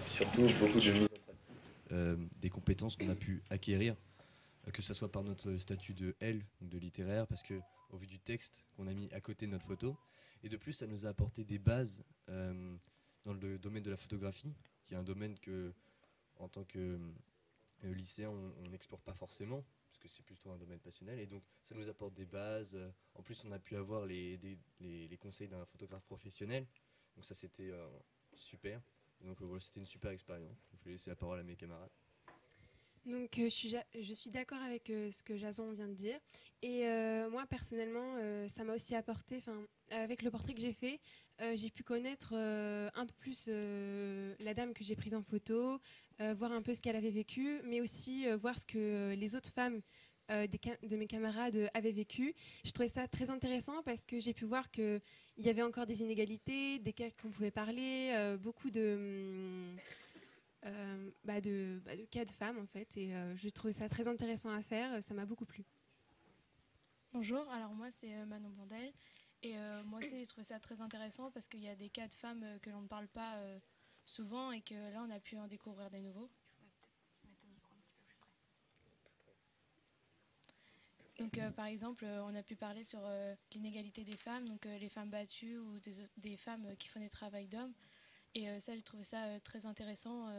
surtout beaucoup de mise en pratique des compétences qu'on a pu acquérir, que ce soit par notre statut de L, de littéraire, parce que au vu du texte qu'on a mis à côté de notre photo, et de plus ça nous a apporté des bases dans le domaine de la photographie, qui est un domaine que, en tant que lycéen, on n'explore pas forcément, parce que c'est plutôt un domaine passionnel, et donc ça nous apporte des bases. En plus, on a pu avoir les conseils d'un photographe professionnel, donc ça c'était super. Et donc voilà, c'était une super expérience. Je vais laisser la parole à mes camarades. Donc, je suis d'accord avec ce que Jason vient de dire. Et moi, personnellement, ça m'a aussi apporté, avec le portrait que j'ai pu connaître un peu plus la dame que j'ai prise en photo, voir un peu ce qu'elle avait vécu, mais aussi voir ce que les autres femmes de mes camarades avaient vécu. Je trouvais ça très intéressant parce que j'ai pu voir qu'il y avait encore des inégalités, desquelles on pouvait parler, beaucoup de cas de femmes en fait, et je trouvais ça très intéressant à faire, ça m'a beaucoup plu. Bonjour, alors moi c'est Manon Blondel et moi aussi j'ai trouvé ça très intéressant parce qu'il y a des cas de femmes que l'on ne parle pas souvent et que là on a pu en découvrir des nouveaux. Donc par exemple on a pu parler sur l'inégalité des femmes, donc les femmes battues ou des femmes qui font des travails d'hommes, et ça j'ai trouvé ça très intéressant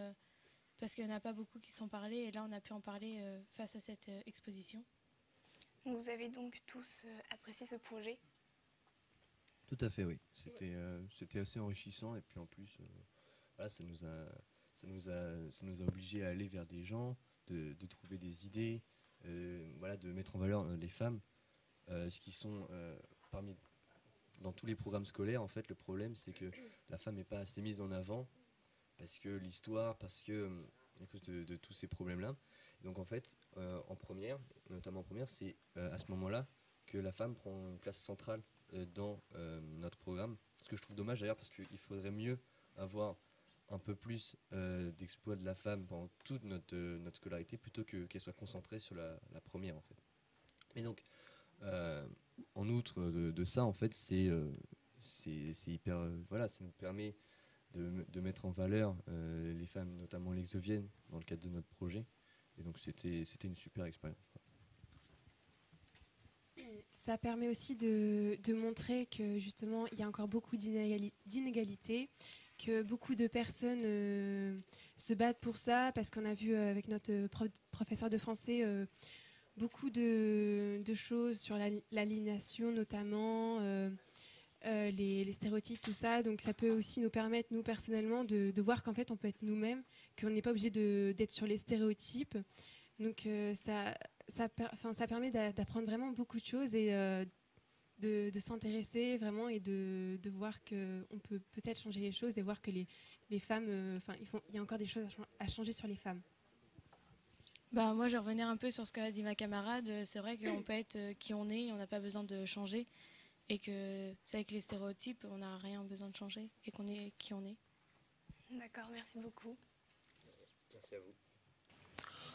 parce qu'il n'y en a pas beaucoup qui sont parlés et là on a pu en parler face à cette exposition. Vous avez donc tous apprécié ce projet? Tout à fait, oui. C'était assez enrichissant, et puis en plus, voilà, ça nous a obligés à aller vers des gens, de trouver des idées, voilà, de mettre en valeur les femmes, ce qui sont parmi dans tous les programmes scolaires. En fait, le problème, c'est que la femme n'est pas assez mise en avant, parce que l'histoire, parce que à cause de tous ces problèmes-là. Donc en fait, en première, notamment en première, c'est à ce moment-là que la femme prend une place centrale dans notre programme. Ce que je trouve dommage d'ailleurs, parce qu'il faudrait mieux avoir un peu plus d'exploit de la femme pendant toute notre scolarité, plutôt qu'elle soit concentrée sur la première en fait. Mais donc, en outre de ça, en fait, c'est hyper, voilà, ça nous permet de mettre en valeur les femmes, notamment l'exovienne, dans le cadre de notre projet. Et donc c'était une super expérience. Ça permet aussi de montrer que justement il y a encore beaucoup d'inégalités, que beaucoup de personnes se battent pour ça, parce qu'on a vu avec notre professeur de français beaucoup de choses sur l'aliénation notamment, les stéréotypes, tout ça. Donc ça peut aussi nous permettre, nous personnellement, de voir qu'en fait on peut être nous-mêmes, qu'on n'est pas obligé d'être sur les stéréotypes. Donc ça permet d'apprendre vraiment beaucoup de choses, et de s'intéresser vraiment, et de voir qu'on peut peut-être changer les choses, et voir que les femmes, il y a encore des choses à changer sur les femmes. Bah, moi, je vais revenir un peu sur ce qu'a dit ma camarade. C'est vrai qu'on peut être qui on est, on n'a pas besoin de changer. Et que c'est avec les stéréotypes, on n'a rien besoin de changer. Et qu'on est qui on est. D'accord, merci beaucoup. Merci à vous.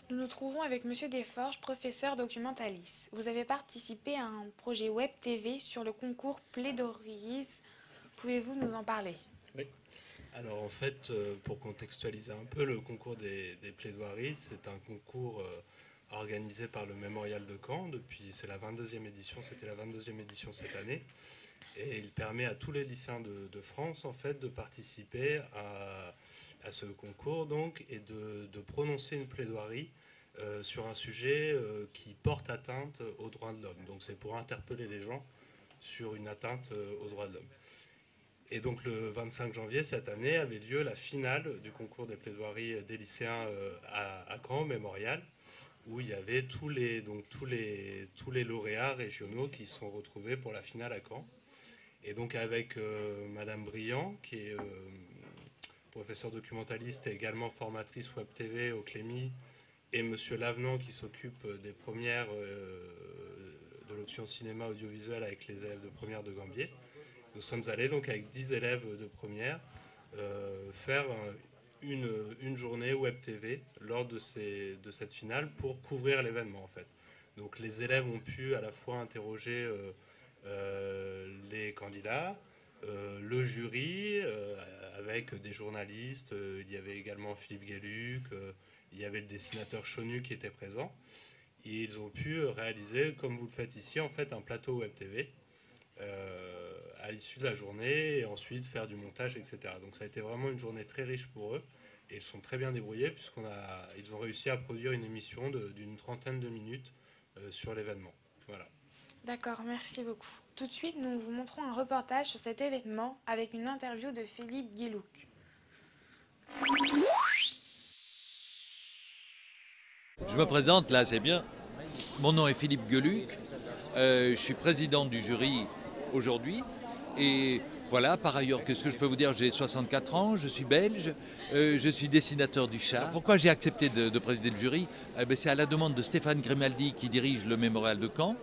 Nous nous trouvons avec Monsieur Desforges, professeur documentaliste. Vous avez participé à un projet web TV sur le concours Plaidoiries. Pouvez-vous nous en parler? Oui. Alors en fait, pour contextualiser un peu, le concours des plaidoiries, c'est un concours organisé par le Mémorial de Caen depuis, c'est la 22e édition, c'était la 22e édition cette année. Et il permet à tous les lycéens de France en fait de participer à ce concours donc, et de prononcer une plaidoirie sur un sujet qui porte atteinte aux droits de l'homme. Donc c'est pour interpeller les gens sur une atteinte aux droits de l'homme. Et donc le 25 janvier cette année avait lieu la finale du concours des plaidoiries des lycéens à Caen, Mémorial, où il y avait tous les lauréats régionaux qui sont retrouvés pour la finale à Caen. Et donc avec Madame Briand, qui est professeure documentaliste et également formatrice Web TV au Clémy, et Monsieur Lavenant qui s'occupe des premières de l'option cinéma audiovisuel avec les élèves de première de Gambier. Nous sommes allés donc avec 10 élèves de première faire une journée Web TV lors de cette finale pour couvrir l'événement en fait. Donc les élèves ont pu à la fois interroger les candidats, le jury, avec des journalistes. Il y avait également Philippe Gueluc, il y avait le dessinateur Chonu qui était présent. Et ils ont pu réaliser, comme vous le faites ici, en fait, un plateau Web TV à l'issue de la journée et ensuite faire du montage, etc. Donc ça a été vraiment une journée très riche pour eux. Et ils sont très bien débrouillés puisqu'ils ont réussi à produire une émission d'une trentaine de minutes sur l'événement. Voilà. D'accord, merci beaucoup. Tout de suite, nous vous montrons un reportage sur cet événement avec une interview de Philippe Gueluc. Je me présente, là c'est bien. Mon nom est Philippe Gueluc. Je suis président du jury aujourd'hui. Et voilà, par ailleurs, qu'est-ce que je peux vous dire? J'ai 64 ans, je suis belge, je suis dessinateur du chat. Pourquoi j'ai accepté de présider le jury? C'est à la demande de Stéphane Grimaldi qui dirige le mémorial de Caen.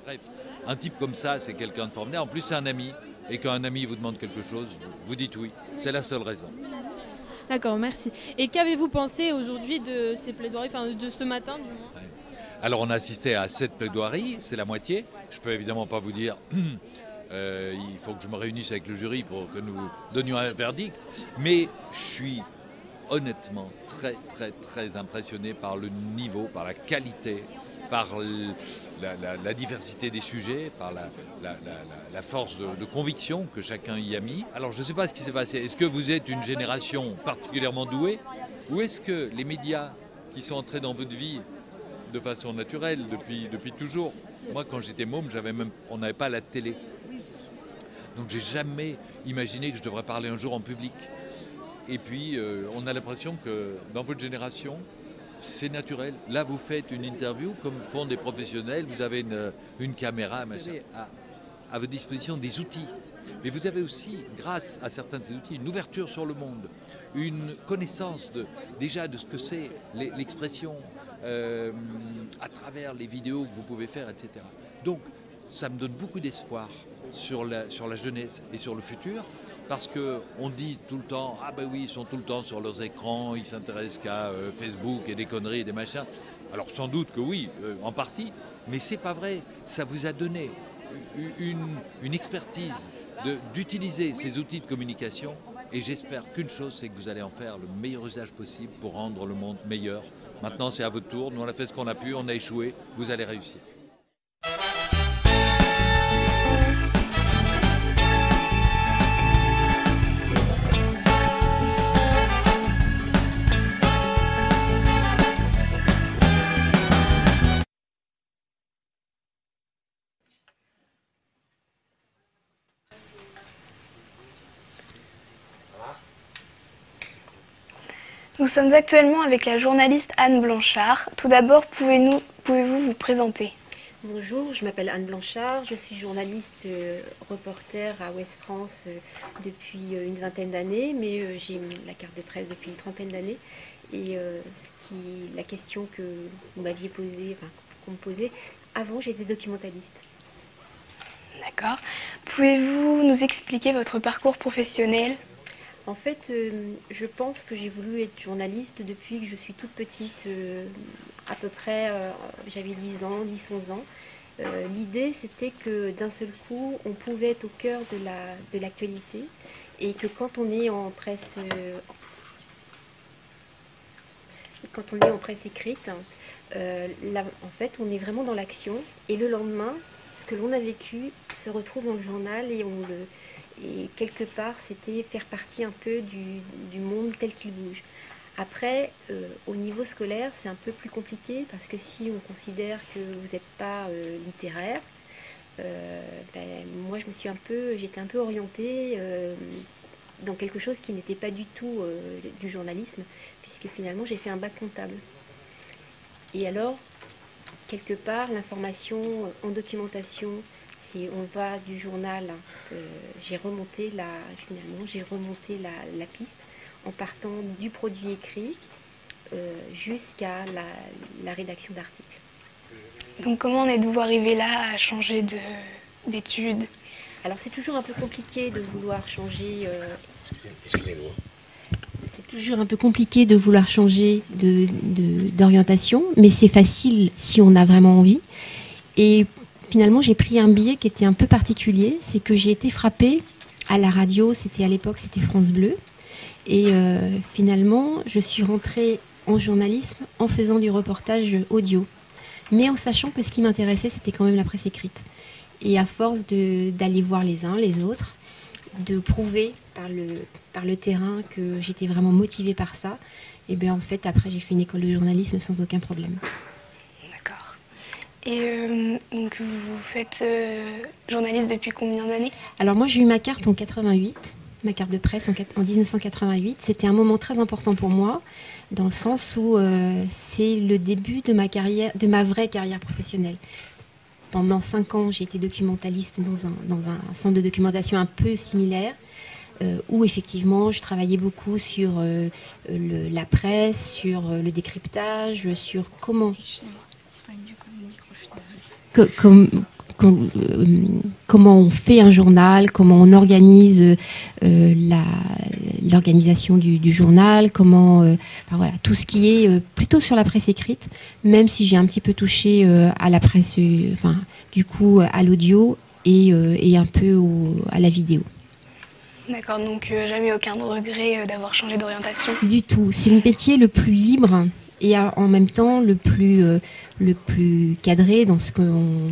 Bref, un type comme ça, c'est quelqu'un de formidable. En plus, c'est un ami. Et quand un ami vous demande quelque chose, vous dites oui. C'est la seule raison. D'accord, merci. Et qu'avez-vous pensé aujourd'hui de ces plaidoiries, enfin de ce matin du moins? Alors on a assisté à 7 plaidoiries, c'est la moitié. Je peux évidemment pas vous dire, il faut que je me réunisse avec le jury pour que nous donnions un verdict. Mais je suis honnêtement très impressionné par le niveau, par la qualité, par la diversité des sujets, par la force de conviction que chacun y a mis. Alors je ne sais pas ce qui s'est passé. Est-ce que vous êtes une génération particulièrement douée? Ou est-ce que les médias qui sont entrés dans votre vie de façon naturelle depuis toujours? Moi, quand j'étais môme, on n'avait pas la télé. Donc j'ai jamais imaginé que je devrais parler un jour en public. Et puis on a l'impression que dans votre génération, c'est naturel. Là, vous faites une interview comme font des professionnels. Vous avez une caméra, vous avez à votre disposition des outils. Mais vous avez aussi, grâce à certains de ces outils, une ouverture sur le monde, une connaissance déjà de ce que c'est l'expression à travers les vidéos que vous pouvez faire, etc. Donc, ça me donne beaucoup d'espoir sur la jeunesse et sur le futur. Parce qu'on dit tout le temps, ah ben oui, ils sont tout le temps sur leurs écrans, ils s'intéressent qu'à Facebook et des conneries et des machins. Alors sans doute que oui, en partie, mais c'est pas vrai. Ça vous a donné une expertise d'utiliser ces outils de communication et j'espère qu'une chose, c'est que vous allez en faire le meilleur usage possible pour rendre le monde meilleur. Maintenant, c'est à votre tour. Nous, on a fait ce qu'on a pu, on a échoué. Vous allez réussir. Nous sommes actuellement avec la journaliste Anne Blanchard. Tout d'abord, pouvez-vous vous présenter? Bonjour, je m'appelle Anne Blanchard, je suis journaliste reporter à Ouest France depuis une vingtaine d'années, mais j'ai la carte de presse depuis une trentaine d'années. Et la question que vous m'aviez posée, enfin qu'on me posait, avant j'étais documentaliste. D'accord. Pouvez-vous nous expliquer votre parcours professionnel? En fait, je pense que j'ai voulu être journaliste depuis que je suis toute petite, à peu près, j'avais 10 ans, 10-11 ans. L'idée, c'était que d'un seul coup, on pouvait être au cœur de l'actualité et que quand on est en presse, écrite, là, en fait, on est vraiment dans l'action et le lendemain, ce que l'on a vécu se retrouve dans le journal et quelque part, c'était faire partie un peu du monde tel qu'il bouge. Après, au niveau scolaire, c'est un peu plus compliqué parce que si on considère que vous n'êtes pas littéraire, moi j'étais un peu orientée dans quelque chose qui n'était pas du tout du journalisme, puisque finalement j'ai fait un bac comptable. Et alors, quelque part, l'information en documentation, si on va du journal, j'ai remonté la piste en partant du produit écrit jusqu'à la rédaction d'articles. Donc comment en êtes-vous arrivé là à changer d'études? Alors c'est toujours un peu compliqué de vouloir changer... Excusez-moi. C'est toujours un peu compliqué de vouloir changer d'orientation, mais c'est facile si on a vraiment envie. Et finalement, j'ai pris un biais qui était un peu particulier, c'est que j'ai été frappée À la radio, à l'époque, c'était France Bleu. Et finalement, je suis rentrée en journalisme en faisant du reportage audio. Mais en sachant que ce qui m'intéressait, c'était quand même la presse écrite. Et à force d'aller voir les uns, les autres, de prouver par le terrain que j'étais vraiment motivée par ça, et bien en fait, après, j'ai fait une école de journalisme sans aucun problème. D'accord. Et donc, vous faites journaliste depuis combien d'années? Alors moi, j'ai eu ma carte en 88, ma carte de presse en 1988. C'était un moment très important pour moi, dans le sens où c'est le début de ma vraie carrière professionnelle. Pendant 5 ans, j'ai été documentaliste dans un centre de documentation un peu similaire, où effectivement, je travaillais beaucoup sur la presse, sur le décryptage, sur comment on fait un journal, comment on organise l'organisation du journal, voilà, tout ce qui est plutôt sur la presse écrite, même si j'ai un petit peu touché à la presse, du coup à l'audio et un peu à la vidéo. D'accord, donc jamais aucun regret d'avoir changé d'orientation? Du tout, c'est le métier le plus libre et en même temps le plus cadré dans ce qu'on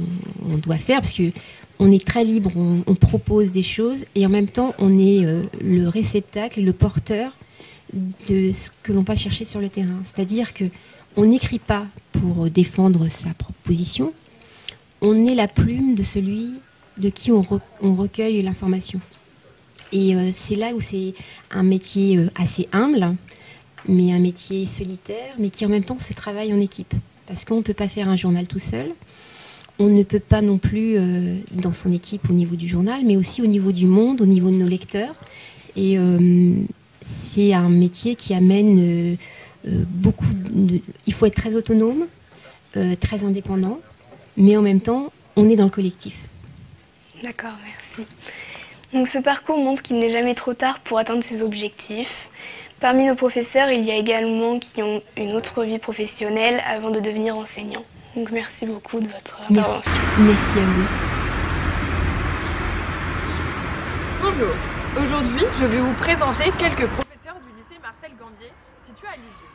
doit faire, parce qu'on est très libre, on propose des choses et en même temps on est le réceptacle, le porteur de ce que l'on va chercher sur le terrain. C'est-à-dire qu'on n'écrit pas pour défendre sa proposition, on est la plume de celui de qui on recueille l'information. Et c'est là où c'est un métier assez humble, mais un métier solitaire, mais qui en même temps se travaille en équipe. Parce qu'on ne peut pas faire un journal tout seul. On ne peut pas non plus, dans son équipe, au niveau du journal, mais aussi au niveau du monde, au niveau de nos lecteurs. Et c'est un métier qui amène beaucoup il faut être très autonome, très indépendant, mais en même temps, on est dans le collectif. D'accord, merci. Donc ce parcours montre qu'il n'est jamais trop tard pour atteindre ses objectifs. Parmi nos professeurs, il y a également qui ont une autre vie professionnelle avant de devenir enseignants. Donc merci beaucoup de votre intervention. Merci à vous. Bonjour. Aujourd'hui, je vais vous présenter quelques professeurs du lycée Marcel Gambier, situé à Lisieux.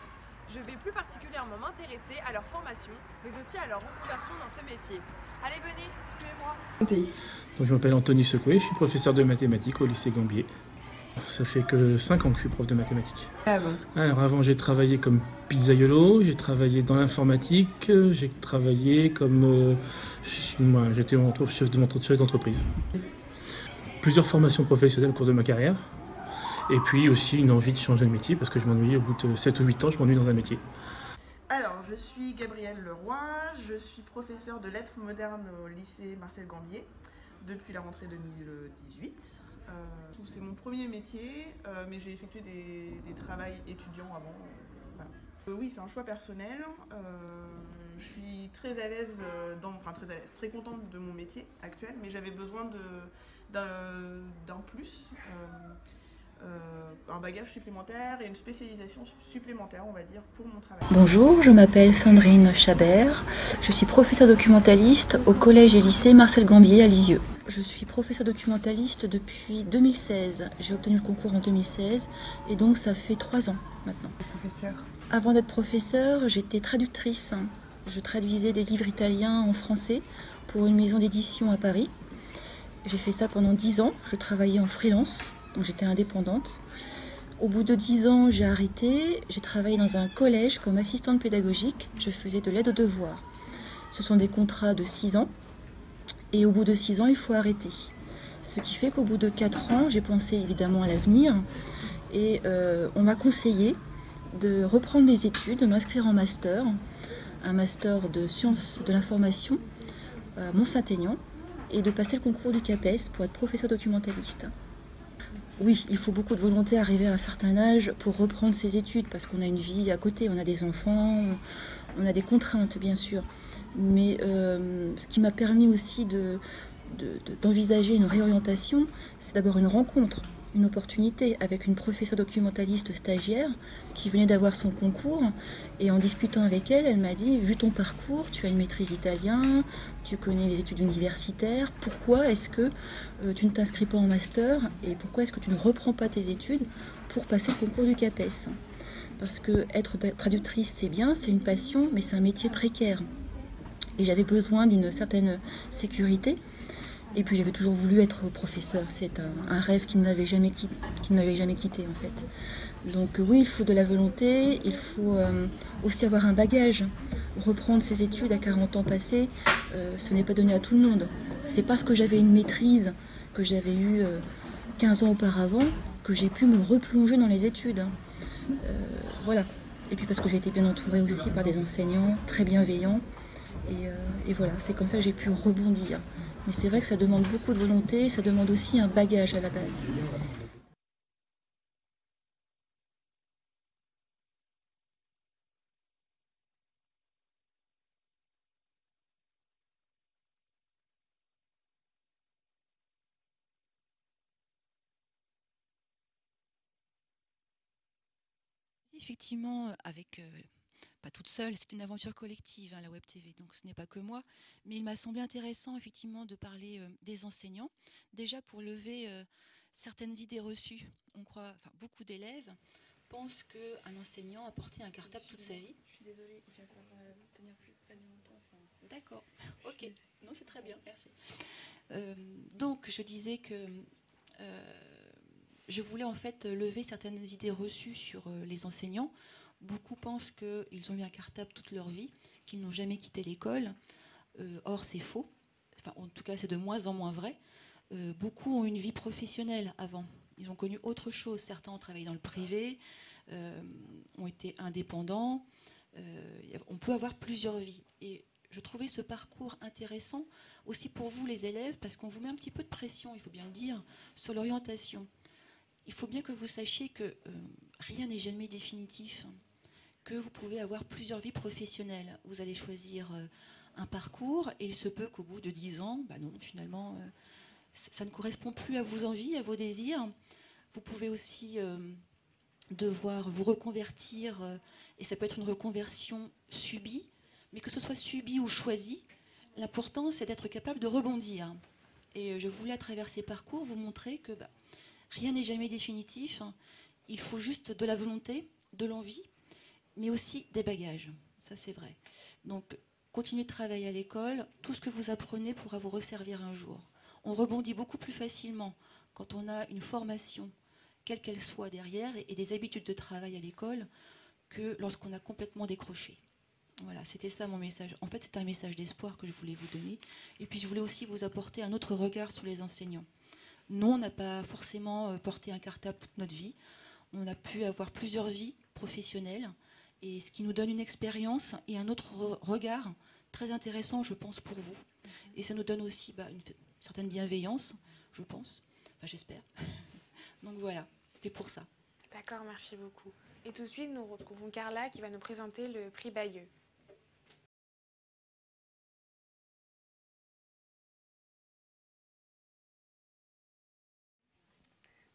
Je vais plus particulièrement m'intéresser à leur formation, mais aussi à leur reconversion dans ce métier. Allez, venez, suivez-moi. Donc, je m'appelle Anthony Secoué, je suis professeur de mathématiques au lycée Gambier. Ça fait que 5 ans que je suis prof de mathématiques. Ah bon. Alors avant, j'ai travaillé comme pizzaiolo, j'ai travaillé dans l'informatique, j'ai travaillé comme... j'étais chef d'entreprise. Plusieurs formations professionnelles au cours de ma carrière. Et puis aussi une envie de changer de métier parce que je m'ennuyais au bout de 7 ou 8 ans, je m'ennuie dans un métier. Alors, je suis Gabrielle Leroy, je suis professeure de lettres modernes au lycée Marcel Gambier depuis la rentrée 2018. C'est mon premier métier, mais j'ai effectué des travails étudiants avant. Voilà. Oui, c'est un choix personnel. Je suis très à l'aise, très contente de mon métier actuel, mais j'avais besoin d'un plus. Un bagage supplémentaire et une spécialisation supplémentaire, on va dire, pour mon travail. Bonjour, je m'appelle Sandrine Chabert, je suis professeure documentaliste au collège et lycée Marcel Gambier à Lisieux. Je suis professeure documentaliste depuis 2016, j'ai obtenu le concours en 2016 et donc ça fait 3 ans maintenant. Professeur. Avant d'être professeure, j'étais traductrice. Je traduisais des livres italiens en français pour une maison d'édition à Paris. J'ai fait ça pendant 10 ans, je travaillais en freelance. Donc j'étais indépendante. Au bout de 10 ans, j'ai arrêté. J'ai travaillé dans un collège comme assistante pédagogique. Je faisais de l'aide aux devoirs. Ce sont des contrats de 6 ans. Et au bout de 6 ans, il faut arrêter. Ce qui fait qu'au bout de 4 ans, j'ai pensé évidemment à l'avenir. Et on m'a conseillé de reprendre mes études, de m'inscrire en master. Un master de sciences de l'information à Mont-Saint-Aignan. Et de passer le concours du CAPES pour être professeur documentaliste. Oui, il faut beaucoup de volonté à arriver à un certain âge pour reprendre ses études parce qu'on a une vie à côté, on a des enfants, on a des contraintes bien sûr. Mais ce qui m'a permis aussi d'envisager une réorientation, c'est d'abord une rencontre une opportunité avec une professeure documentaliste stagiaire qui venait d'avoir son concours. Et en discutant avec elle, elle m'a dit, vu ton parcours, tu as une maîtrise d'italien, tu connais les études universitaires, pourquoi est-ce que tu ne t'inscris pas en master et pourquoi est-ce que tu ne reprends pas tes études pour passer le concours du CAPES? Parce que être traductrice, c'est bien, c'est une passion, mais c'est un métier précaire. Et j'avais besoin d'une certaine sécurité. Et puis j'avais toujours voulu être professeur. C'est un rêve qui ne m'avait jamais quitté en fait. Donc oui, il faut de la volonté, il faut aussi avoir un bagage. Reprendre ses études à 40 ans passés, ce n'est pas donné à tout le monde. C'est parce que j'avais une maîtrise que j'avais eue 15 ans auparavant que j'ai pu me replonger dans les études. Voilà. Et puis parce que j'ai été bien entourée aussi par des enseignants très bienveillants. Et voilà, c'est comme ça que j'ai pu rebondir. Mais c'est vrai que ça demande beaucoup de volonté, ça demande aussi un bagage à la base. Effectivement, pas toute seule, c'est une aventure collective, hein, la Web TV, donc ce n'est pas que moi, mais il m'a semblé intéressant effectivement de parler des enseignants, déjà pour lever certaines idées reçues. On croit, enfin, beaucoup d'élèves pensent qu'un enseignant a porté un cartable toute sa vie. Je suis désolée, je vais pas tenir plus longtemps. D'accord, ok, non c'est très bien, merci. Donc je disais que je voulais en fait lever certaines idées reçues sur les enseignants. Beaucoup pensent qu'ils ont eu un cartable toute leur vie, qu'ils n'ont jamais quitté l'école. Or, c'est faux. Enfin, en tout cas, c'est de moins en moins vrai. Beaucoup ont une vie professionnelle avant. Ils ont connu autre chose. Certains ont travaillé dans le privé, ont été indépendants. On peut avoir plusieurs vies. Et je trouvais ce parcours intéressant aussi pour vous, les élèves, parce qu'on vous met un petit peu de pression, il faut bien le dire, sur l'orientation. Il faut bien que vous sachiez que rien n'est jamais définitif, que vous pouvez avoir plusieurs vies professionnelles. Vous allez choisir un parcours et il se peut qu'au bout de 10 ans, bah non, finalement, ça ne correspond plus à vos envies, à vos désirs. Vous pouvez aussi devoir vous reconvertir et ça peut être une reconversion subie, mais que ce soit subi ou choisi, l'important c'est d'être capable de rebondir. Et je voulais à travers ces parcours vous montrer que rien n'est jamais définitif. Il faut juste de la volonté, de l'envie, mais aussi des bagages. Ça, c'est vrai. Donc, continuez de travailler à l'école. Tout ce que vous apprenez pourra vous resservir un jour. On rebondit beaucoup plus facilement quand on a une formation, quelle qu'elle soit derrière, et des habitudes de travail à l'école, que lorsqu'on a complètement décroché. Voilà, c'était ça mon message. En fait, c'est un message d'espoir que je voulais vous donner. Et puis, je voulais aussi vous apporter un autre regard sur les enseignants. Non, on n'a pas forcément porté un cartable toute notre vie. On a pu avoir plusieurs vies professionnelles, et ce qui nous donne une expérience et un autre regard très intéressant, je pense, pour vous. Et ça nous donne aussi une certaine bienveillance, je pense. Enfin, j'espère. Donc voilà, c'était pour ça. D'accord, merci beaucoup. Et tout de suite, nous retrouvons Carla qui va nous présenter le prix Bayeux.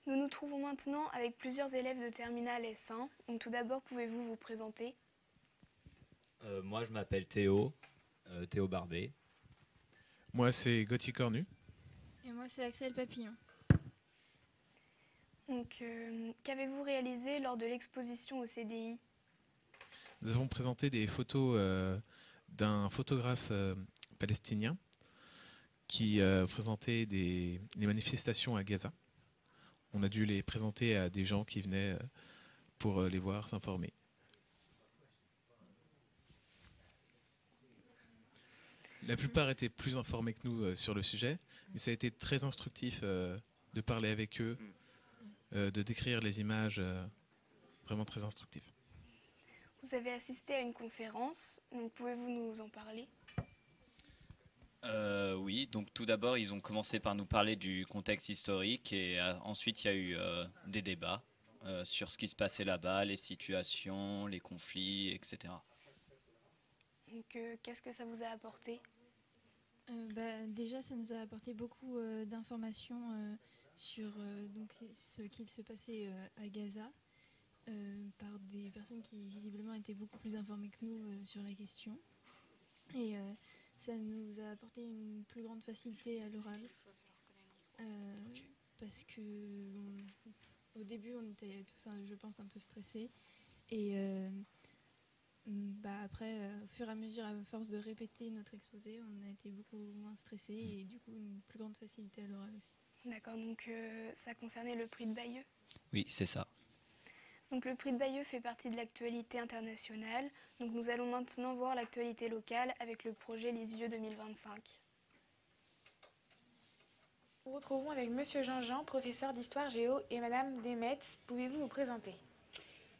Nous nous trouvons maintenant avec plusieurs élèves de terminale S1. Donc tout d'abord, pouvez-vous vous présenter? Moi, je m'appelle Théo, Théo Barbet. Moi, c'est Gauthier Cornu. Et moi, c'est Axel Papillon. Donc, qu'avez-vous réalisé lors de l'exposition au CDI? Nous avons présenté des photos d'un photographe palestinien qui présentait les manifestations à Gaza. On a dû les présenter à des gens qui venaient pour les voir, s'informer. La plupart étaient plus informés que nous sur le sujet, mais ça a été très instructif de parler avec eux, de décrire les images, vraiment très instructif. Vous avez assisté à une conférence, donc pouvez-vous nous en parler? Oui, donc tout d'abord, ils ont commencé par nous parler du contexte historique et ensuite il y a eu des débats sur ce qui se passait là-bas, les situations, les conflits, etc. Donc, qu'est-ce que ça vous a apporté? Déjà, ça nous a apporté beaucoup d'informations sur donc, ce qu'il se passait à Gaza par des personnes qui visiblement étaient beaucoup plus informées que nous sur la question. Et ça nous a apporté une plus grande facilité à l'oral. Parce que au début on était tous, je pense, un peu stressés. Et après, au fur et à mesure, à force de répéter notre exposé, on a été beaucoup moins stressés et du coup une plus grande facilité à l'oral aussi. D'accord, donc ça concernait le prix de Bayeux. Oui, c'est ça. Donc le prix de Bayeux fait partie de l'actualité internationale. Donc nous allons maintenant voir l'actualité locale avec le projet Lisieux 2025. Nous retrouvons avec Monsieur Jean-Jean, professeur d'histoire géo, et Madame Demetz. Pouvez-vous vous présenter?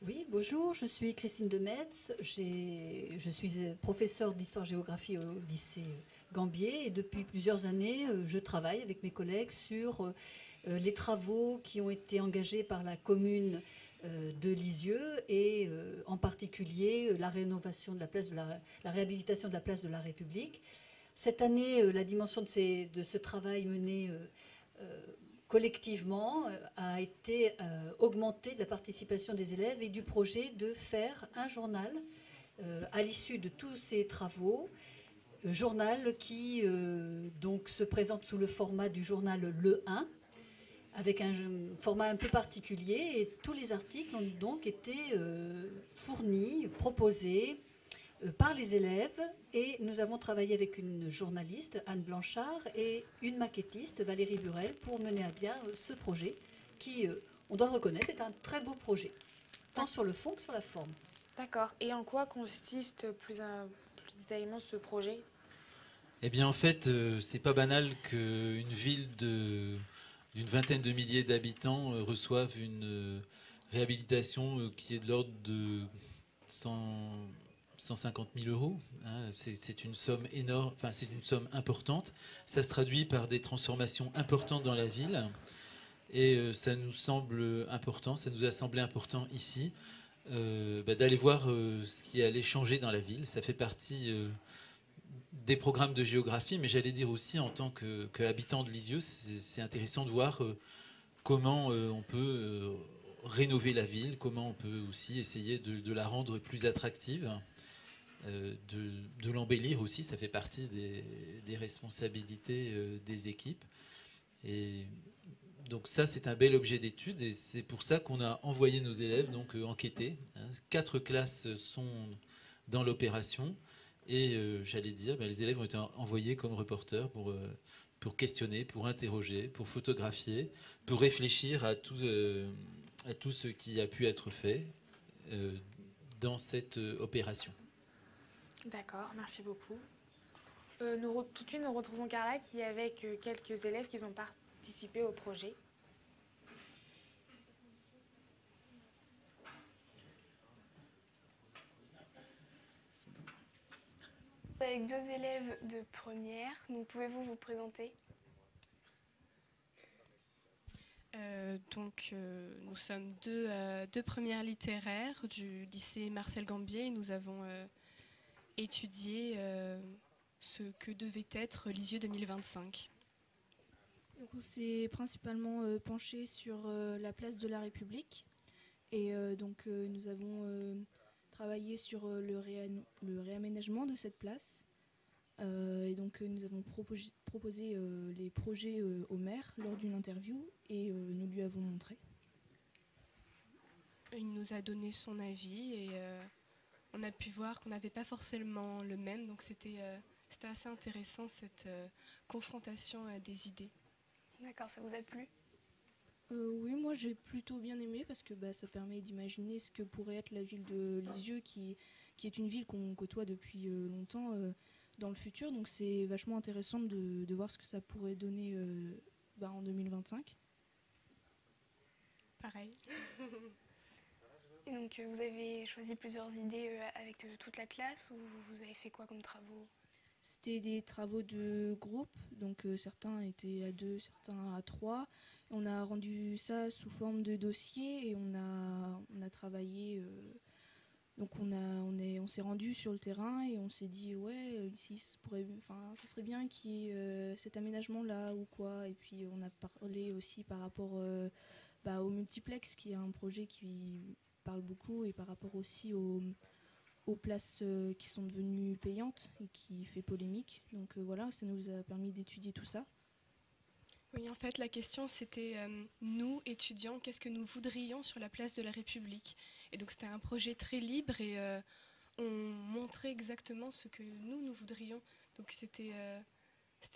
Oui, bonjour, je suis Christine Demetz. Je suis professeure d'histoire-géographie au lycée Gambier et depuis plusieurs années, je travaille avec mes collègues sur les travaux qui ont été engagés par la commune de Lisieux et en particulier la rénovation de la place la réhabilitation de la place de la République. Cette année, la dimension de ce travail mené collectivement a été augmentée de la participation des élèves et du projet de faire un journal à l'issue de tous ces travaux. Journal qui donc se présente sous le format du journal Le 1, avec un format un peu particulier, et tous les articles ont donc été fournis, proposés par les élèves, et nous avons travaillé avec une journaliste, Anne Blanchard, et une maquettiste, Valérie Burel, pour mener à bien ce projet qui, on doit le reconnaître, est un très beau projet, tant sur le fond que sur la forme. D'accord. Et en quoi consiste plus détaillement ce projet? Eh bien, en fait, c'est pas banal qu'une ville d'une vingtaine de milliers d'habitants reçoive une réhabilitation qui est de l'ordre de 150 000 euros. Hein. C'est une somme énorme, enfin, c'est une somme importante. Ça se traduit par des transformations importantes dans la ville. Et ça nous semble important, ça nous a semblé important ici d'aller voir ce qui allait changer dans la ville. Ça fait partie des programmes de géographie, mais j'allais dire aussi en tant qu'habitant de Lisieux, c'est intéressant de voir comment on peut rénover la ville, comment on peut aussi essayer de la rendre plus attractive, de l'embellir aussi. Ça fait partie des responsabilités des équipes. Et donc ça, c'est un bel objet d'étude et c'est pour ça qu'on a envoyé nos élèves donc enquêter. 4 classes sont dans l'opération et j'allais dire, les élèves ont été envoyés comme reporters pour questionner, pour interroger, pour photographier, pour réfléchir à tout ce qui a pu être fait dans cette opération. D'accord, merci beaucoup. Tout de suite, nous retrouvons Carla qui est avec quelques élèves qui ont participé au projet. Avec 2 élèves de première, donc pouvez-vous vous présenter? Nous sommes deux premières littéraires du lycée Marcel Gambier et nous avons étudié ce que devait être Lisieux 2025. Donc on s'est principalement penché sur la place de la République et nous avons travaillé sur le réaménagement de cette place. Nous avons proposé les projets au maire lors d'une interview et nous lui avons montré. Il nous a donné son avis et on a pu voir qu'on n'avait pas forcément le même, donc c'était assez intéressant cette confrontation des idées. D'accord, ça vous a plu? Oui, moi j'ai plutôt bien aimé parce que ça permet d'imaginer ce que pourrait être la ville de Lisieux qui est une ville qu'on côtoie depuis longtemps dans le futur. Donc c'est vachement intéressant de voir ce que ça pourrait donner en 2025. Pareil. Et donc vous avez choisi plusieurs idées avec toute la classe ou vous avez fait quoi comme travaux? C'était des travaux de groupe, donc certains étaient à 2, certains à 3. On a rendu ça sous forme de dossier et on a travaillé Donc on s'est rendu sur le terrain et on s'est dit ouais ici ce serait bien qu'il y ait cet aménagement là ou quoi. Et puis on a parlé aussi par rapport au multiplex qui est un projet qui parle beaucoup et par rapport aussi aux places qui sont devenues payantes et qui fait polémique. Donc voilà, ça nous a permis d'étudier tout ça. Oui, en fait, la question, c'était nous, étudiants, qu'est-ce que nous voudrions sur la place de la République? Et donc, c'était un projet très libre et on montrait exactement ce que nous voudrions. Donc, c'était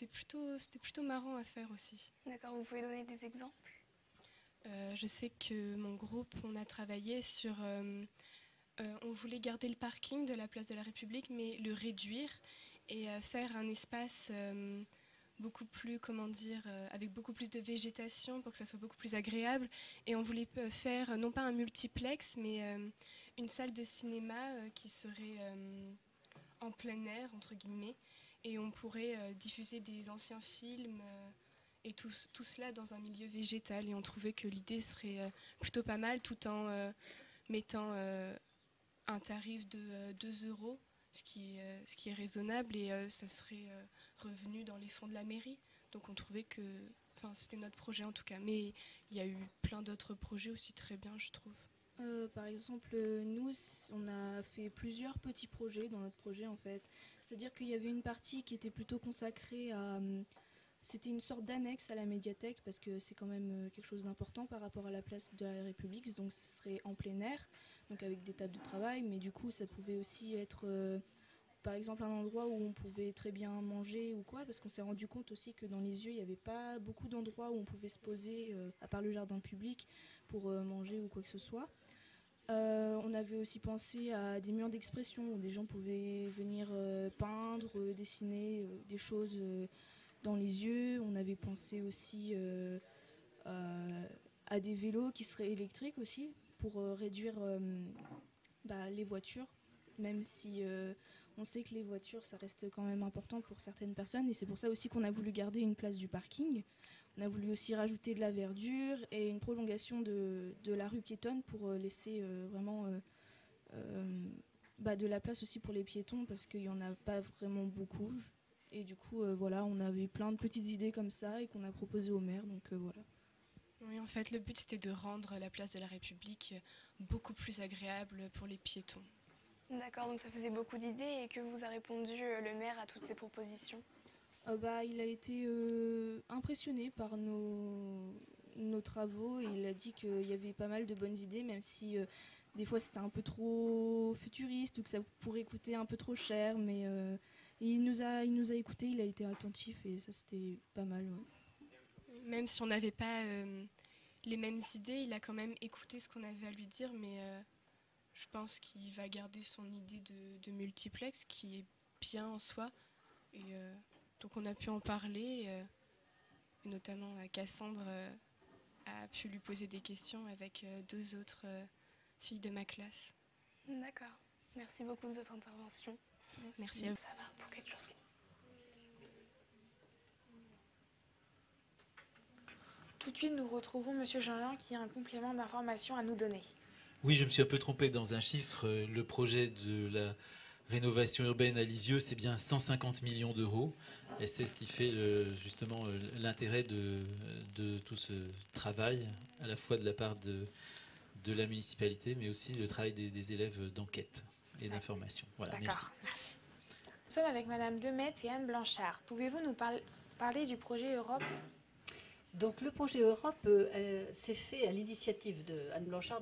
plutôt marrant à faire aussi. D'accord, vous pouvez donner des exemples? Je sais que mon groupe, on a travaillé sur... on voulait garder le parking de la place de la République, mais le réduire et faire un espace... beaucoup plus, avec beaucoup plus de végétation pour que ça soit beaucoup plus agréable. Et on voulait faire, non pas un multiplex, mais une salle de cinéma qui serait en plein air, entre guillemets. Et on pourrait diffuser des anciens films et tout cela dans un milieu végétal. Et on trouvait que l'idée serait plutôt pas mal, tout en mettant un tarif de 2 €. Ce qui est raisonnable et ça serait revenu dans les fonds de la mairie. Donc on trouvait que c'était notre projet en tout cas. Mais il y a eu plein d'autres projets aussi très bien, je trouve. Par exemple, nous, on a fait plusieurs petits projets dans notre projet en fait. C'est-à-dire qu'il y avait une partie qui était plutôt consacrée à... C'était une sorte d'annexe à la médiathèque parce que c'est quand même quelque chose d'important par rapport à la place de la République. Donc ce serait en plein air, donc avec des tables de travail. Mais du coup, ça pouvait aussi être, par exemple, un endroit où on pouvait très bien manger ou quoi. Parce qu'on s'est rendu compte aussi que dans les yeux, il n'y avait pas beaucoup d'endroits où on pouvait se poser, à part le jardin public, pour manger ou quoi que ce soit. On avait aussi pensé à des murs d'expression où des gens pouvaient venir peindre, dessiner des choses... dans les yeux. On avait pensé aussi à des vélos qui seraient électriques aussi pour réduire les voitures, même si on sait que les voitures ça reste quand même important pour certaines personnes et c'est pour ça aussi qu'on a voulu garder une place du parking. On a voulu aussi rajouter de la verdure et une prolongation de la rue piétonne pour laisser vraiment de la place aussi pour les piétons parce qu'il n'y en a pas vraiment beaucoup. Et du coup, voilà, on avait plein de petites idées comme ça et qu'on a proposé au maire, donc voilà. Oui, en fait, le but, c'était de rendre la place de la République beaucoup plus agréable pour les piétons. D'accord, donc ça faisait beaucoup d'idées. Et que vous a répondu le maire à toutes ces propositions? Il a été impressionné par nos travaux et il a dit qu'il y avait pas mal de bonnes idées, même si des fois c'était un peu trop futuriste ou que ça pourrait coûter un peu trop cher, mais... Il nous a écoutés, il a été attentif et ça c'était pas mal. Ouais. Même si on n'avait pas les mêmes idées, il a quand même écouté ce qu'on avait à lui dire, mais je pense qu'il va garder son idée de multiplex qui est bien en soi. Et, donc on a pu en parler, et notamment Cassandre a pu lui poser des questions avec 2 autres filles de ma classe. D'accord, merci beaucoup de votre intervention. Merci à vous. Ça va pour quelque chose. Tout de suite, nous retrouvons Monsieur Jeanlin qui a un complément d'information à nous donner. Oui, je me suis un peu trompé dans un chiffre. Le projet de la rénovation urbaine à Lisieux, c'est bien 150 millions d'euros. Et c'est ce qui fait justement l'intérêt de tout ce travail, à la fois de la part de la municipalité, mais aussi le travail des élèves d'enquête et d'information. Voilà, merci. Merci. Nous sommes avec Madame Demet et Anne Blanchard. Pouvez-vous nous parler du projet Europe? Donc le projet Europe s'est fait à l'initiative de Anne Blanchard,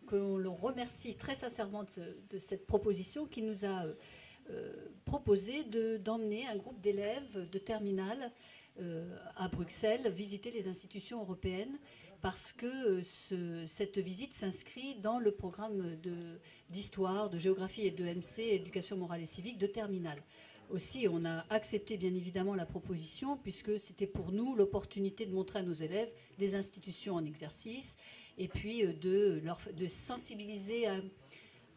que l'on remercie très sincèrement de cette proposition qui nous a proposé d'emmener un groupe d'élèves de terminale à Bruxelles visiter les institutions européennes parce que cette visite s'inscrit dans le programme d'histoire, de géographie et de MC, éducation morale et civique, de terminale. Aussi, on a accepté bien évidemment la proposition puisque c'était pour nous l'opportunité de montrer à nos élèves des institutions en exercice et puis de sensibiliser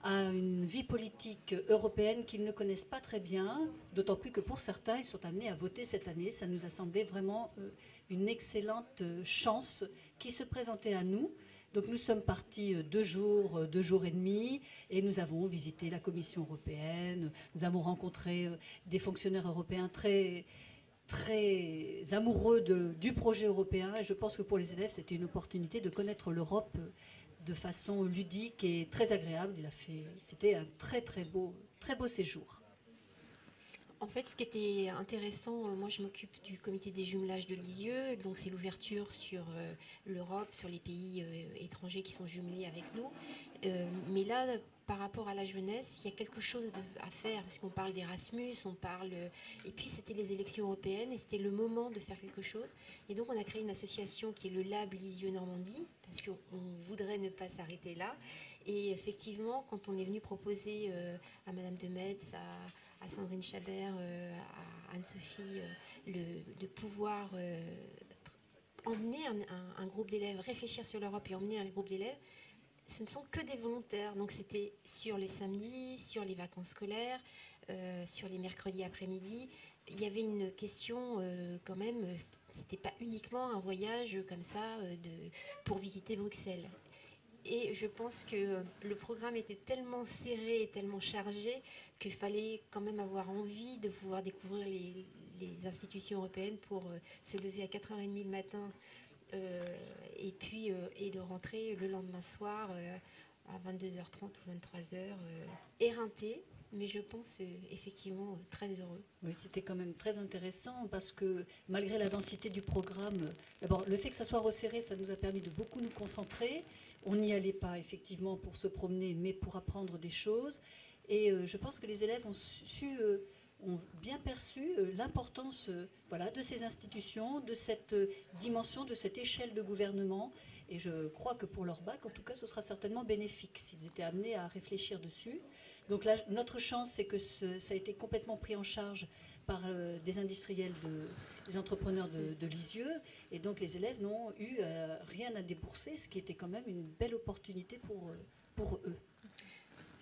à une vie politique européenne qu'ils ne connaissent pas très bien, d'autant plus que pour certains, ils sont amenés à voter cette année. Ça nous a semblé vraiment une excellente chance qui se présentait à nous Donc nous sommes partis 2 jours, 2 jours et demi, et nous avons visité la Commission européenne, nous avons rencontré des fonctionnaires européens très amoureux du projet européen, et je pense que pour les élèves, c'était une opportunité de connaître l'Europe de façon ludique et très agréable. C'était un très beau séjour. En fait, ce qui était intéressant, moi je m'occupe du comité des jumelages de Lisieux, donc c'est l'ouverture sur l'Europe, sur les pays étrangers qui sont jumelés avec nous. Mais là, par rapport à la jeunesse, il y a quelque chose à faire, parce qu'on parle d'Erasmus, on parle... Et puis c'était les élections européennes, et c'était le moment de faire quelque chose. Et donc on a créé une association qui est le Lab Lisieux Normandie, parce qu'on voudrait ne pas s'arrêter là. Et effectivement, quand on est venu proposer à Madame de Metz, à Sandrine Chabert, à Anne-Sophie, de pouvoir emmener un groupe d'élèves, réfléchir sur l'Europe et emmener un groupe d'élèves, ce ne sont que des volontaires. Donc c'était sur les samedis, sur les vacances scolaires, sur les mercredis après-midi. Il y avait une question quand même, c'était pas uniquement un voyage comme ça pour visiter Bruxelles. Et je pense que le programme était tellement serré et tellement chargé qu'il fallait quand même avoir envie de pouvoir découvrir les institutions européennes pour se lever à 4h30 le matin et de rentrer le lendemain soir à 22h30 ou 23h, éreinté, mais je pense effectivement très heureux. Oui, c'était quand même très intéressant parce que malgré la densité du programme, d'abord le fait que ça soit resserré, ça nous a permis de beaucoup nous concentrer. On n'y allait pas effectivement pour se promener, mais pour apprendre des choses. Et je pense que les élèves ont bien perçu l'importance de ces institutions, de cette dimension, de cette échelle de gouvernement. Et je crois que pour leur bac, en tout cas, ce sera certainement bénéfique s'ils étaient amenés à réfléchir dessus. Donc là, notre chance, c'est que ça a été complètement pris en charge par des industriels, des entrepreneurs de Lisieux. Et donc les élèves n'ont eu rien à débourser, ce qui était quand même une belle opportunité pour eux.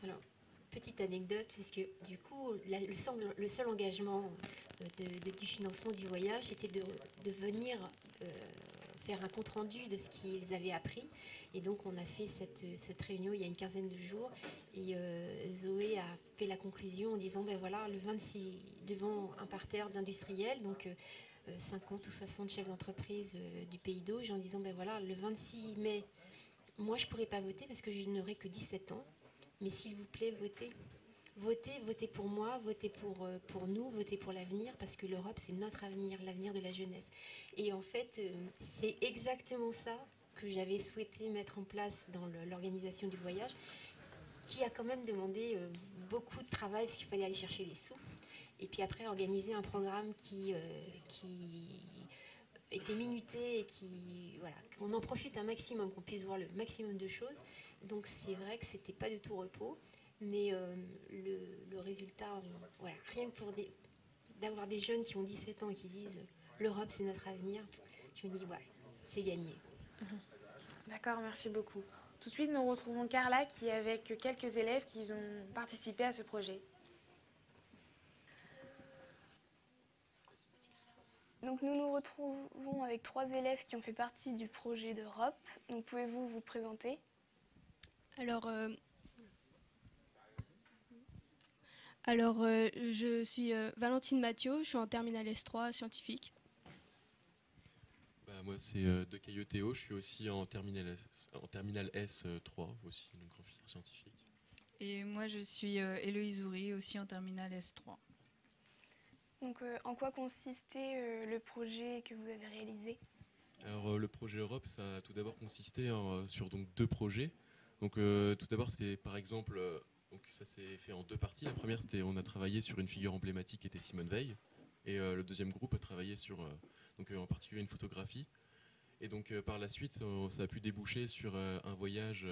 Alors, petite anecdote, puisque du coup, le seul engagement du financement du voyage était de venir faire un compte-rendu de ce qu'ils avaient appris. Et donc, on a fait cette réunion il y a une quinzaine de jours. Et Zoé a fait la conclusion en disant, ben voilà, le 26, devant un parterre d'industriels, donc 50 ou 60 chefs d'entreprise du Pays d'Auge, en disant, ben voilà, le 26 mai, moi, je ne pourrais pas voter parce que je n'aurai que 17 ans. Mais s'il vous plaît, votez. Votez pour moi, votez pour nous, votez pour l'avenir, parce que l'Europe, c'est notre avenir, l'avenir de la jeunesse. Et en fait, c'est exactement ça que j'avais souhaité mettre en place dans l'organisation du voyage, qui a quand même demandé beaucoup de travail, parce qu'il fallait aller chercher les sous. Et puis après, organiser un programme qui était minuté et qu'on en profite un maximum, qu'on puisse voir le maximum de choses. Donc c'est vrai que c'était pas du tout repos, mais le résultat, rien que pour d'avoir des jeunes qui ont 17 ans et qui disent l'Europe c'est notre avenir, je me dis c'est gagné. D'accord, merci beaucoup. Tout de suite, nous retrouvons Carla qui est avec quelques élèves qui ont participé à ce projet. Donc nous nous retrouvons avec 3 élèves qui ont fait partie du projet d'Europe. Donc pouvez-vous vous présenter ? Alors, je suis Valentine Mathieu, je suis en terminale S3 scientifique. Moi, c'est De Cailleux Théo, je suis aussi en terminale S3, aussi, donc en filière scientifique. Et moi, je suis Héloïse Oury, aussi en terminale S3. Donc, en quoi consistait le projet que vous avez réalisé ? Alors, le projet Europe, ça a tout d'abord consisté sur 2 projets. Donc tout d'abord, c'était par exemple, donc ça s'est fait en 2 parties. La première, c'était on a travaillé sur une figure emblématique qui était Simone Veil. Et le deuxième groupe a travaillé sur, en particulier une photographie. Et donc par la suite, ça a pu déboucher sur un voyage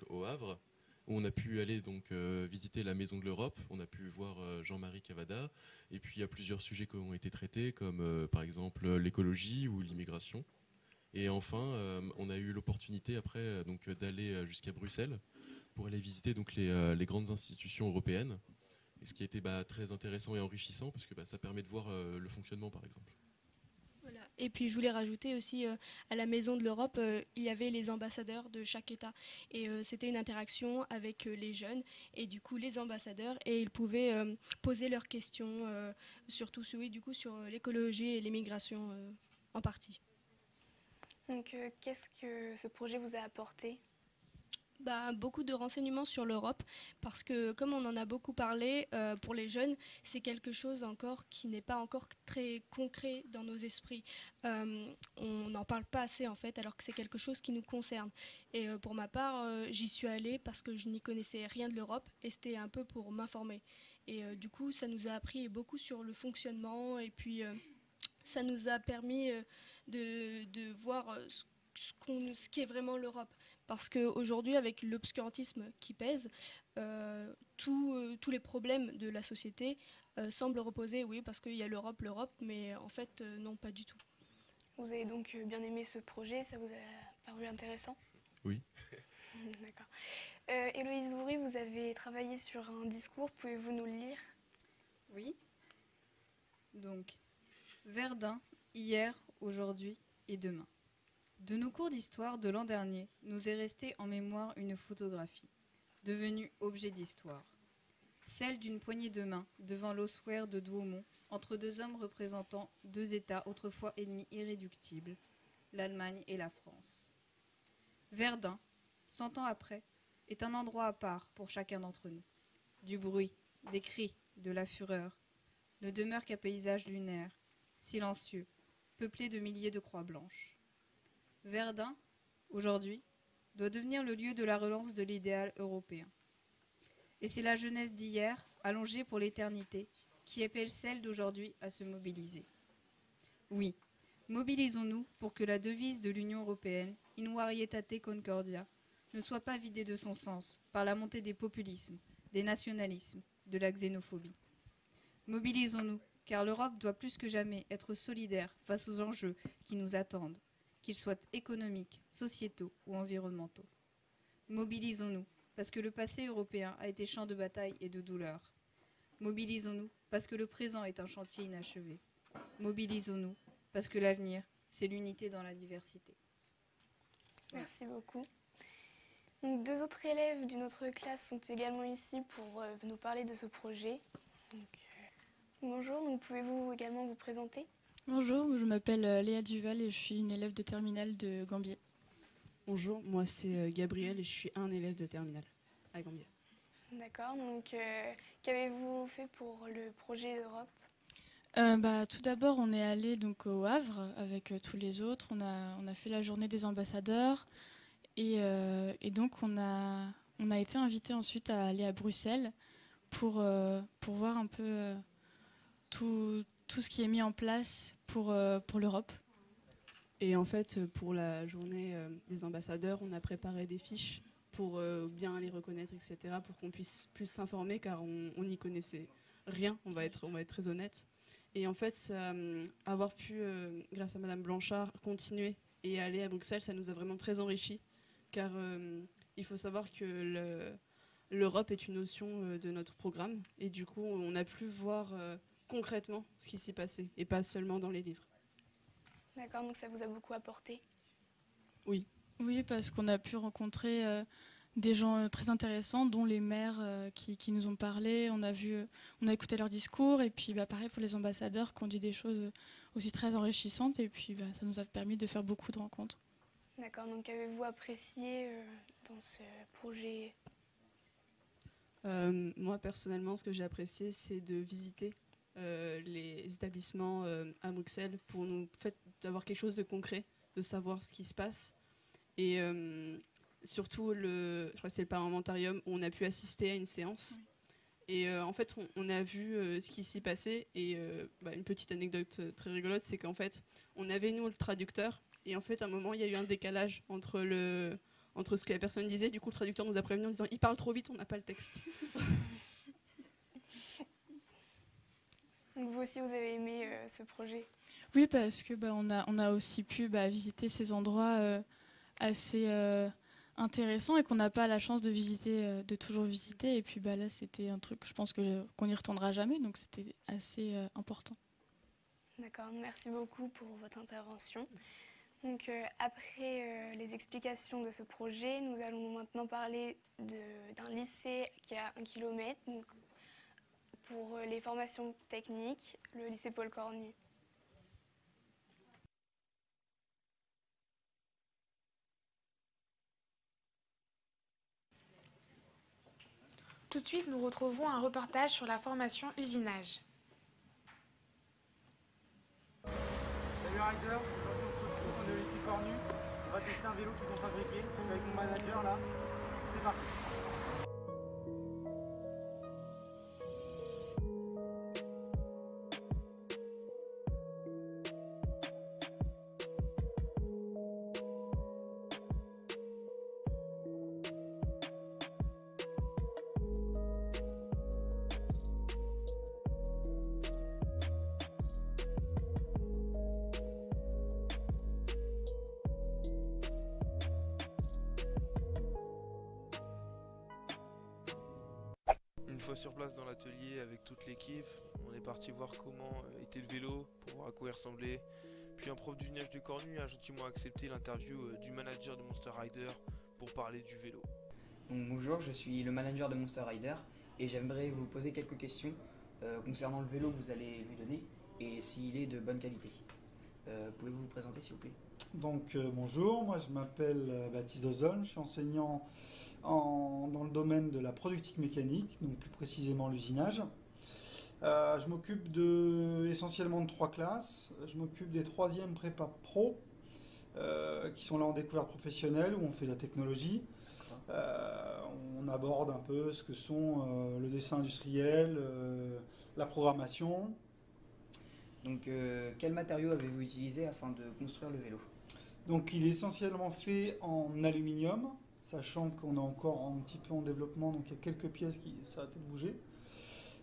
au Havre, où on a pu aller visiter la Maison de l'Europe. On a pu voir Jean-Marie Cavada. Et puis il y a plusieurs sujets qui ont été traités, comme par exemple l'écologie ou l'immigration. Et enfin, on a eu l'opportunité après d'aller jusqu'à Bruxelles pour aller visiter les grandes institutions européennes. Et ce qui a été très intéressant et enrichissant, parce que ça permet de voir le fonctionnement, par exemple. Voilà. Et puis je voulais rajouter aussi à la Maison de l'Europe, il y avait les ambassadeurs de chaque État. Et c'était une interaction avec les jeunes et du coup les ambassadeurs. Et ils pouvaient poser leurs questions, surtout du coup, sur l'écologie et l'immigration en partie. Donc qu'est-ce que ce projet vous a apporté ? Beaucoup de renseignements sur l'Europe, parce que comme on en a beaucoup parlé, pour les jeunes, c'est quelque chose encore qui n'est pas encore très concret dans nos esprits. On n'en parle pas assez en fait, alors que c'est quelque chose qui nous concerne. Et pour ma part, j'y suis allée parce que je n'y connaissais rien de l'Europe, et c'était un peu pour m'informer. Et du coup, ça nous a appris beaucoup sur le fonctionnement, et puis ça nous a permis de voir ce qu'est vraiment l'Europe. Parce qu'aujourd'hui, avec l'obscurantisme qui pèse, tous les problèmes de la société semblent reposer, oui, parce qu'il y a l'Europe, mais en fait, non, pas du tout. Vous avez donc bien aimé ce projet, ça vous a paru intéressant ? Oui. D'accord. Héloïse Zoury, vous avez travaillé sur un discours, pouvez-vous nous le lire ? Oui. Donc, Verdun, hier, aujourd'hui et demain. De nos cours d'histoire de l'an dernier, nous est restée en mémoire une photographie, devenue objet d'histoire. Celle d'une poignée de main devant l'ossuaire de Douaumont, entre deux hommes représentant deux États autrefois ennemis irréductibles, l'Allemagne et la France. Verdun, 100 ans après, est un endroit à part pour chacun d'entre nous. Du bruit, des cris, de la fureur, ne demeure qu'un paysage lunaire, silencieux, peuplé de milliers de croix blanches. Verdun, aujourd'hui, doit devenir le lieu de la relance de l'idéal européen. Et c'est la jeunesse d'hier, allongée pour l'éternité, qui appelle celle d'aujourd'hui à se mobiliser. Oui, mobilisons-nous pour que la devise de l'Union européenne, In varietate concordia, ne soit pas vidée de son sens par la montée des populismes, des nationalismes, de la xénophobie. Mobilisons-nous, car l'Europe doit plus que jamais être solidaire face aux enjeux qui nous attendent, qu'ils soient économiques, sociétaux ou environnementaux. Mobilisons-nous, parce que le passé européen a été champ de bataille et de douleur. Mobilisons-nous, parce que le présent est un chantier inachevé. Mobilisons-nous, parce que l'avenir, c'est l'unité dans la diversité. Merci beaucoup. Donc, deux autres élèves d'une autre classe sont également ici pour nous parler de ce projet. Bonjour, donc pouvez-vous également vous présenter ? Bonjour, je m'appelle Léa Duval et je suis une élève de terminale de Gambier. Bonjour, moi c'est Gabriel et je suis un élève de terminale à Gambier. D'accord, donc qu'avez-vous fait pour le projet Europe ? Tout d'abord, on est allé donc au Havre avec tous les autres. On a fait la journée des ambassadeurs et donc on a été invité ensuite à aller à Bruxelles pour voir un peu tout ce qui est mis en place pour l'Europe. Et en fait, pour la journée des ambassadeurs, on a préparé des fiches pour bien les reconnaître, etc., pour qu'on puisse plus s'informer, car on n'y connaissait rien, on va être très honnête. Et en fait, avoir pu, grâce à Madame Blanchard, continuer et aller à Bruxelles, ça nous a vraiment très enrichis, car il faut savoir que l'Europe est une notion de notre programme, et du coup, on a pu voir concrètement ce qui s'y passait, et pas seulement dans les livres. D'accord, donc ça vous a beaucoup apporté ? Oui. Oui, parce qu'on a pu rencontrer des gens très intéressants, dont les maires qui nous ont parlé. On a écouté leurs discours, et puis pareil pour les ambassadeurs qui ont dit des choses aussi très enrichissantes, et puis ça nous a permis de faire beaucoup de rencontres. D'accord, donc qu'avez-vous apprécié dans ce projet ? Moi, personnellement, ce que j'ai apprécié, c'est de visiter les établissements à Bruxelles pour nous avoir quelque chose de concret, de savoir ce qui se passe. Et surtout, je crois que c'est le Parlementarium, où on a pu assister à une séance. Et en fait, on a vu ce qui s'y passait. Et une petite anecdote très rigolote, c'est qu'en fait, on avait, nous, le traducteur. Et en fait, à un moment, il y a eu un décalage entre ce que la personne disait. Du coup, le traducteur nous a prévenu en disant « Il parle trop vite, on n'a pas le texte ». Donc vous aussi, vous avez aimé ce projet ? Oui, parce que on a aussi pu visiter ces endroits assez intéressants et qu'on n'a pas la chance de visiter, de toujours visiter. Et puis là, c'était un truc, je pense qu'on n'y retournera jamais, donc c'était assez important. D'accord, merci beaucoup pour votre intervention. Donc, après les explications de ce projet, nous allons maintenant parler d'un lycée qui a 1 kilomètre, donc, pour les formations techniques, le lycée Paul Cornu. Tout de suite, nous retrouvons un reportage sur la formation usinage. Salut Riders, aujourd'hui on se retrouve, on est au lycée Cornu. On va tester un vélo qu'ils ont fabriqué. Je suis avec mon manager là. C'est parti. Une fois sur place dans l'atelier avec toute l'équipe, on est parti voir comment était le vélo, pour voir à quoi il ressemblait. Puis un prof d'usinage de Cornu a gentiment accepté l'interview du manager de Monster Rider pour parler du vélo. Donc, bonjour, je suis le manager de Monster Rider et j'aimerais vous poser quelques questions concernant le vélo que vous allez lui donner et s'il est de bonne qualité. Pouvez-vous vous présenter s'il vous plaît? Donc bonjour, moi je m'appelle Baptiste Ozon, je suis enseignant dans le domaine de la productique mécanique, donc plus précisément l'usinage. Je m'occupe essentiellement de 3 classes. Je m'occupe des 3e prépa pro, qui sont là en découverte professionnelle, où on fait de la technologie. On aborde un peu ce que sont le dessin industriel, la programmation. Donc quels matériaux avez-vous utilisé afin de construire le vélo? Donc il est essentiellement fait en aluminium, sachant qu'on est encore un petit peu en développement, donc il y a quelques pièces qui ça va peut-être bouger.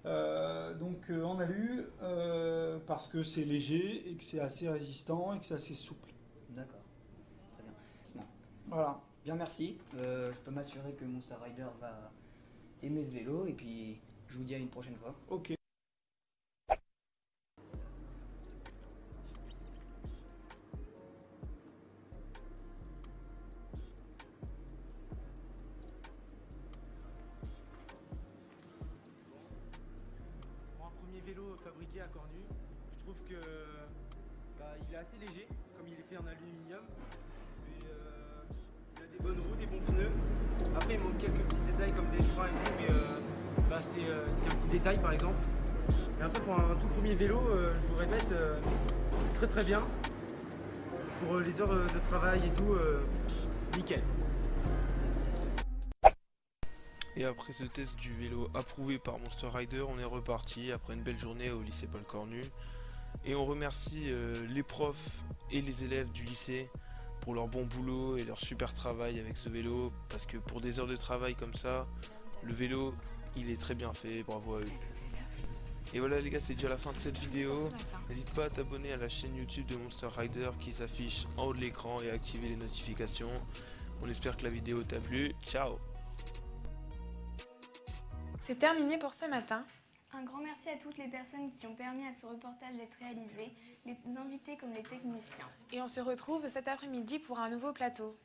Donc en alu, parce que c'est léger et que c'est assez résistant et que c'est assez souple. D'accord, très bien. Bon. Voilà. Bien, merci. Je peux m'assurer que Monster Rider va aimer ce vélo et puis je vous dis à une prochaine fois. Ok. Vélo fabriqué à Cornu, je trouve que il est assez léger, comme il est fait en aluminium, et il a des bonnes roues, des bons pneus. Après il manque quelques petits détails comme des freins et tout, mais c'est qu'un petit détail par exemple. Et après pour un tout premier vélo, je vous répète, c'est très très bien. Pour les heures de travail et tout, nickel. Et après ce test du vélo approuvé par Monster Rider, on est reparti après une belle journée au lycée Paul Cornu. Et on remercie les profs et les élèves du lycée pour leur bon boulot et leur super travail avec ce vélo. Parce que pour des heures de travail comme ça, le vélo, il est très bien fait, bravo à eux. Et voilà les gars, c'est déjà la fin de cette vidéo. N'hésite pas à t'abonner à la chaîne YouTube de Monster Rider qui s'affiche en haut de l'écran et à activer les notifications. On espère que la vidéo t'a plu. Ciao! C'est terminé pour ce matin. Un grand merci à toutes les personnes qui ont permis à ce reportage d'être réalisé, les invités comme les techniciens. Et on se retrouve cet après-midi pour un nouveau plateau,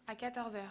à 14h.